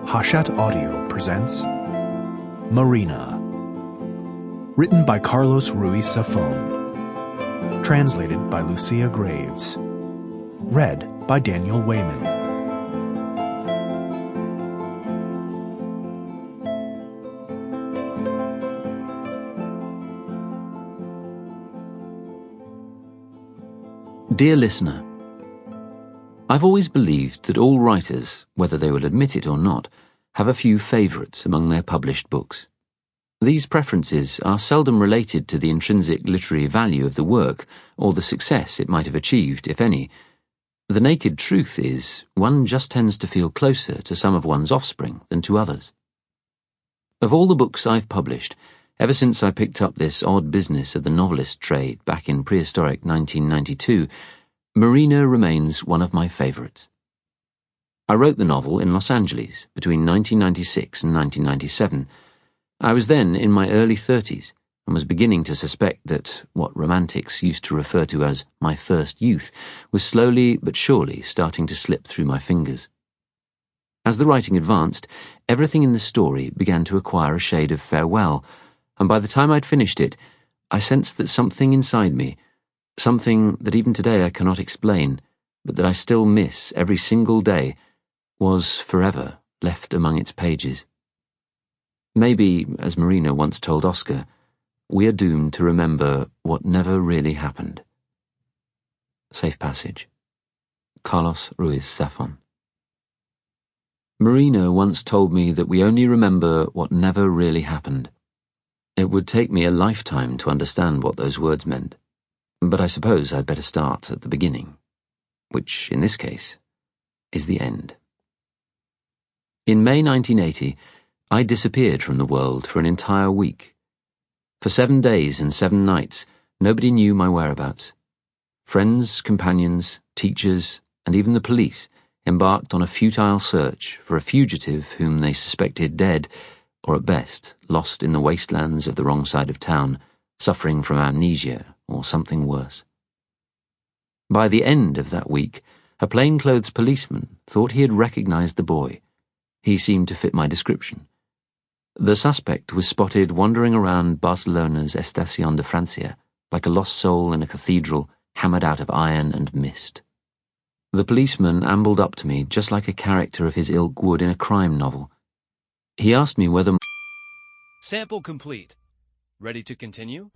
Hachette Audio presents Marina. Written by Ruiz Zafon. Translated by Lucia Graves. Read by Daniel Weyman. Dear listener, I've always believed that all writers, whether they will admit it or not, have a few favourites among their published books. These preferences are seldom related to the intrinsic literary value of the work or the success it might have achieved, if any. The naked truth is, one just tends to feel closer to some of one's offspring than to others. Of all the books I've published, ever since I picked up this odd business of the novelist trade back in prehistoric 1992, Marina remains one of my favourites. I wrote the novel in Los Angeles between 1996 and 1997. I was then in my early 30s and was beginning to suspect that what romantics used to refer to as my first youth was slowly but surely starting to slip through my fingers. As the writing advanced, everything in the story began to acquire a shade of farewell, and by the time I'd finished it, I sensed that something inside me, something that even today I cannot explain, but that I still miss every single day, was forever left among its pages. Maybe, as Marina once told Oscar, we are doomed to remember what never really happened. Safe passage. Ruiz Zafon. Marina once told me that we only remember what never really happened. It would take me a lifetime to understand what those words meant, but I suppose I'd better start at the beginning, which, in this case, is the end. In May 1980, I disappeared from the world for an entire week. For 7 days and 7 nights, nobody knew my whereabouts. Friends, companions, teachers, and even the police embarked on a futile search for a fugitive whom they suspected dead, or at best, lost in the wastelands of the wrong side of town, suffering from amnesia or something worse. By the end of that week, a plainclothes policeman thought he had recognized the boy. He seemed to fit my description. The suspect was spotted wandering around Barcelona's Estación de Francia, like a lost soul in a cathedral hammered out of iron and mist. The policeman ambled up to me just like a character of his ilk would in a crime novel. He asked me whether... Sample complete. Ready to continue?